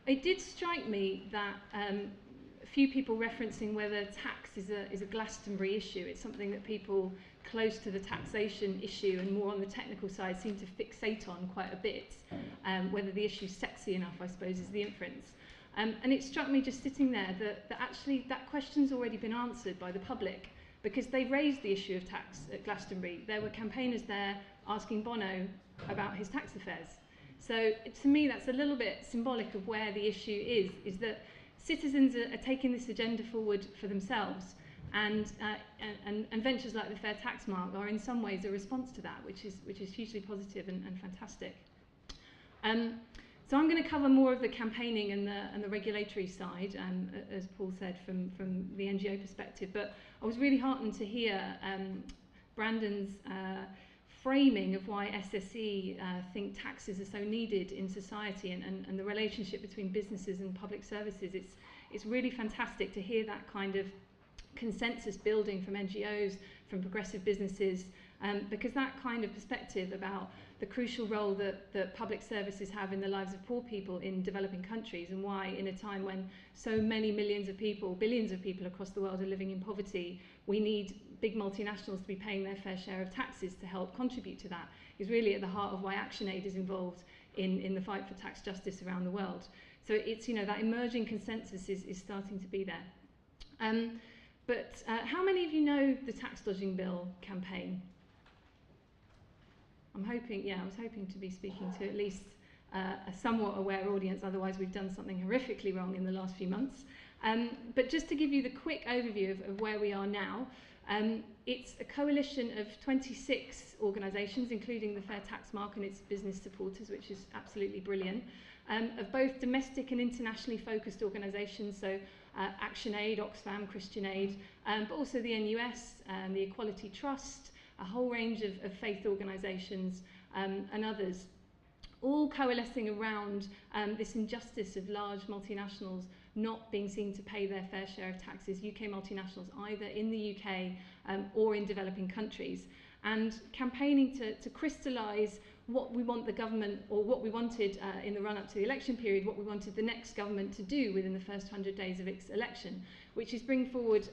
It did strike me that a few people referencing whether tax is a Glastonbury issue. It's something that people close to the taxation issue and more on the technical side seem to fixate on quite a bit. Whether the issue's sexy enough, I suppose, is the inference. And it struck me just sitting there that actually that question's already been answered by the public, because they raised the issue of tax at Glastonbury. There were campaigners there asking Bono about his tax affairs. So to me, that's a little bit symbolic of where the issue is that citizens are taking this agenda forward for themselves, and ventures like the Fair Tax Mark are in some ways a response to that, which is hugely positive and fantastic. So I'm going to cover more of the campaigning and the regulatory side, as Paul said, from the NGO perspective. But I was really heartened to hear Brandon's framing of why SSE think taxes are so needed in society, and the relationship between businesses and public services. It's really fantastic to hear that kind of consensus building from NGOs, from progressive businesses, because that kind of perspective about the crucial role that public services have in the lives of poor people in developing countries, and why in a time when so many millions of people, billions of people across the world are living in poverty, we need big multinationals to be paying their fair share of taxes to help contribute to that, is really at the heart of why ActionAid is involved in the fight for tax justice around the world. So it's, you know, that emerging consensus is starting to be there. But how many of you know the Tax Dodging Bill campaign? I'm hoping, I was hoping to be speaking to at least a somewhat aware audience, otherwise we've done something horrifically wrong in the last few months. But just to give you the quick overview of where we are now, it's a coalition of 26 organisations, including the Fair Tax Mark and its business supporters, which is absolutely brilliant, of both domestic and internationally focused organisations, so ActionAid, Oxfam, Christian Aid, but also the NUS, the Equality Trust, a whole range of faith organisations and others, all coalescing around this injustice of large multinationals not being seen to pay their fair share of taxes, UK multinationals either in the UK or in developing countries, and campaigning to crystallise what we want the government, or what we wanted in the run-up to the election period, what we wanted the next government to do within the first 100 days of its election, which is bring forward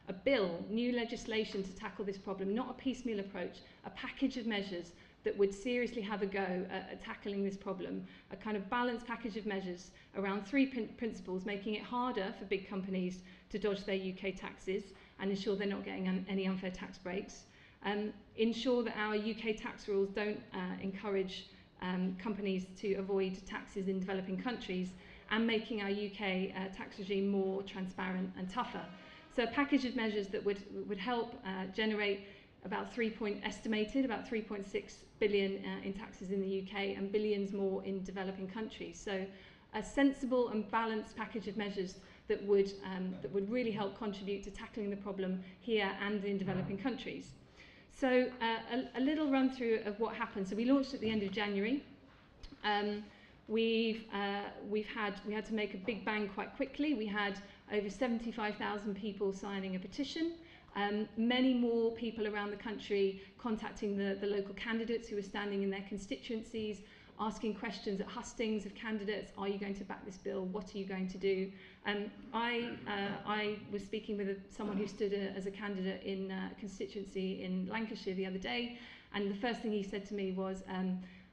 a bill, new legislation to tackle this problem, not a piecemeal approach, a package of measures that would seriously have a go at tackling this problem, a kind of balanced package of measures around three principles, making it harder for big companies to dodge their UK taxes and ensure they're not getting any unfair tax breaks, ensure that our UK tax rules don't encourage companies to avoid taxes in developing countries, and making our UK tax regime more transparent and tougher. So a package of measures that would help generate estimated about 3.6 billion in taxes in the UK and billions more in developing countries. So a sensible and balanced package of measures that would really help contribute to tackling the problem here and in developing countries. So a little run through of what happened. So we launched at the end of January. We had to make a big bang quite quickly. We had over 75,000 people signing a petition. Many more people around the country contacting the local candidates who were standing in their constituencies, asking questions at hustings of candidates. Are you going to back this bill? What are you going to do? I was speaking with someone who stood as a candidate in a constituency in Lancashire the other day, and the first thing he said to me was,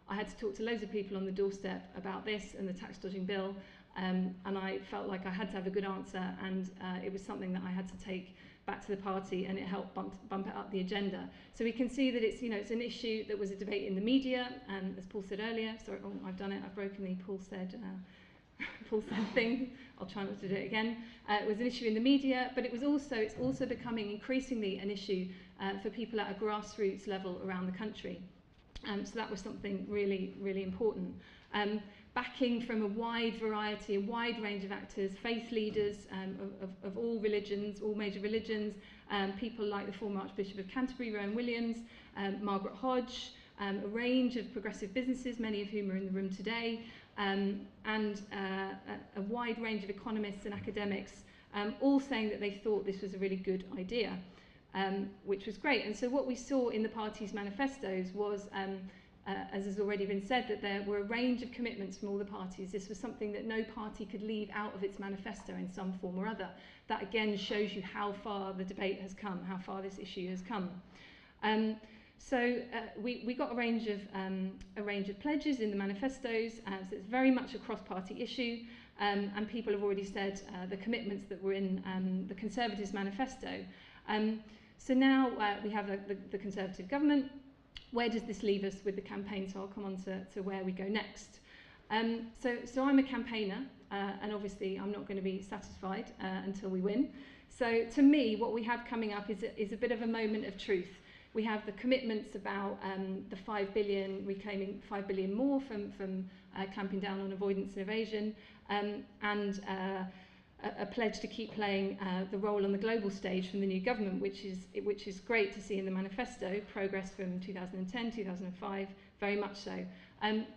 I had to talk to loads of people on the doorstep about this and the tax dodging bill, and I felt like I had to have a good answer, and it was something that I had to take back to the party, and it helped bump it up the agenda. So we can see that it's an issue that was a debate in the media, and as Paul said earlier, sorry, I've done it, I've broken the Paul said thing, I'll try not to do it again. It was an issue in the media, but it's also becoming increasingly an issue for people at a grassroots level around the country. So that was something really, really important. Backing from a wide variety, a wide range of actors, faith leaders of all religions, all major religions, people like the former Archbishop of Canterbury, Rowan Williams, Margaret Hodge, a range of progressive businesses, many of whom are in the room today, and a wide range of economists and academics, all saying that they thought this was a really good idea, which was great. And so what we saw in the party's manifestos was as has already been said, that there were a range of commitments from all the parties. This was something that no party could leave out of its manifesto in some form or other. That again shows you how far the debate has come, how far this issue has come. We got a range of pledges in the manifestos, so it's very much a cross-party issue, and people have already said the commitments that were in the Conservatives' manifesto. So now we have the Conservative government. Where does this leave us with the campaign? So I'll come on to where we go next. So I'm a campaigner, and obviously I'm not going to be satisfied until we win. So to me, what we have coming up is a bit of a moment of truth. We have the commitments about the 5 billion, reclaiming 5 billion more from clamping down on avoidance and evasion, and a pledge to keep playing the role on the global stage from the new government, which is great to see in the manifesto, progress from 2010, 2005, very much so.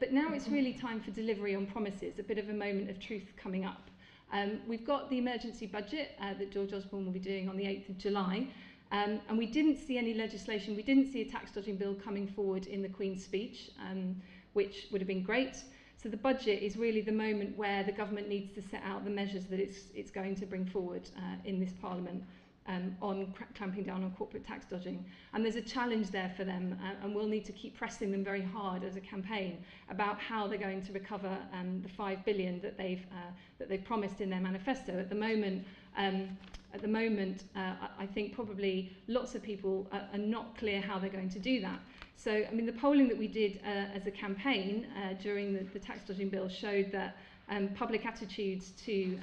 But now it's really time for delivery on promises, a bit of a moment of truth coming up. We've got the emergency budget that George Osborne will be doing on the 8th of July, and we didn't see any legislation, we didn't see a tax dodging bill coming forward in the Queen's speech, which would have been great. So the budget is really the moment where the government needs to set out the measures that it's going to bring forward in this Parliament on clamping down on corporate tax dodging. And there's a challenge there for them, and we'll need to keep pressing them very hard as a campaign about how they're going to recover the 5 billion that they've promised in their manifesto. At the moment, I think probably lots of people are not clear how they're going to do that. So, I mean, the polling that we did as a campaign during the tax dodging bill showed that public attitudes to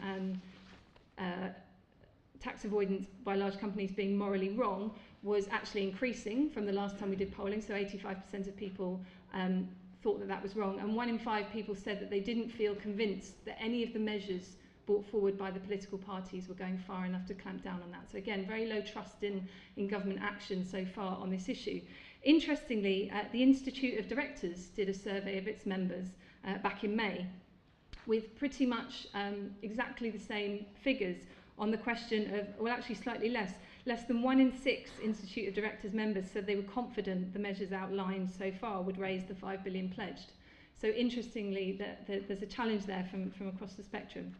tax avoidance by large companies being morally wrong was actually increasing from the last time we did polling. So 85% of people thought that that was wrong. And 1 in 5 people said that they didn't feel convinced that any of the measures brought forward by the political parties were going far enough to clamp down on that. So again, very low trust in government action so far on this issue. Interestingly, the Institute of Directors did a survey of its members back in May with pretty much exactly the same figures on the question of, well, actually slightly less than 1 in 6 Institute of Directors members said they were confident the measures outlined so far would raise the 5 billion pledged. So interestingly, there's a challenge there from across the spectrum.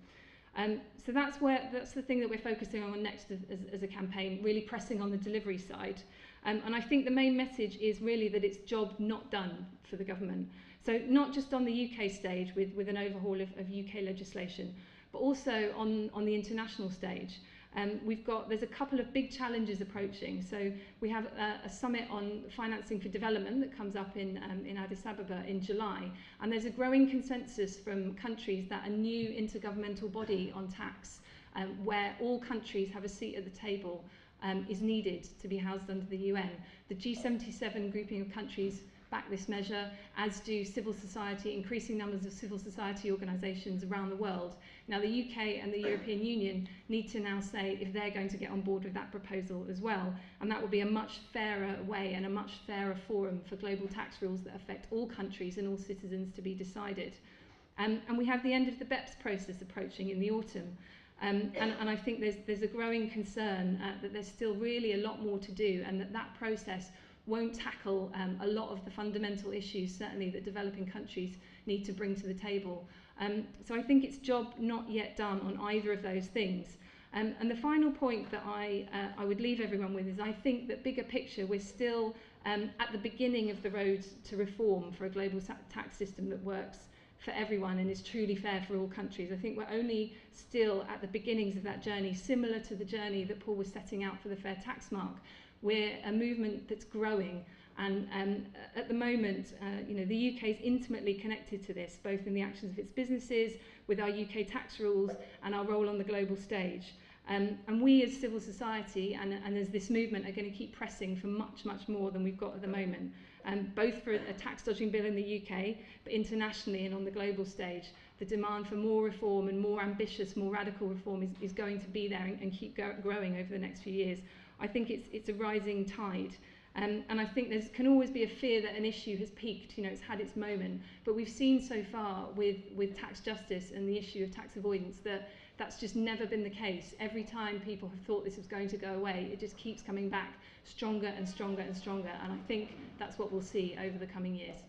So that's the thing that we're focusing on next as a campaign, really pressing on the delivery side. And I think the main message is really that it's job not done for the government. So not just on the UK stage with an overhaul of UK legislation, but also on the international stage. There's a couple of big challenges approaching. So we have a summit on financing for development that comes up in Addis Ababa in July. And there's a growing consensus from countries that a new intergovernmental body on tax, where all countries have a seat at the table, is needed to be housed under the UN. The G77 grouping of countries back this measure, as do civil society, increasing numbers of civil society organisations around the world. Now the UK and the European Union need to now say if they're going to get on board with that proposal as well, and that will be a much fairer way and a much fairer forum for global tax rules that affect all countries and all citizens to be decided. And we have the end of the BEPS process approaching in the autumn. And I think there's a growing concern that there's still really a lot more to do, and that process won't tackle a lot of the fundamental issues, certainly, that developing countries need to bring to the table. So I think it's job not yet done on either of those things. And the final point that I would leave everyone with is I think that bigger picture, we're still at the beginning of the road to reform for a global tax system that works for everyone and is truly fair for all countries. I think we're only still at the beginnings of that journey, similar to the journey that Paul was setting out for the fair tax mark. We're a movement that's growing, and at the moment, the UK is intimately connected to this, both in the actions of its businesses, with our UK tax rules, and our role on the global stage. And we as civil society and as this movement are going to keep pressing for much, much more than we've got at the moment, both for a tax dodging bill in the UK, but internationally and on the global stage. The demand for more reform and more ambitious, more radical reform is going to be there and keep growing over the next few years. I think it's a rising tide. And I think there can always be a fear that an issue has peaked, it's had its moment. But we've seen so far with tax justice and the issue of tax avoidance that's just never been the case. Every time people have thought this was going to go away, it just keeps coming back stronger and stronger and stronger. And I think that's what we'll see over the coming years.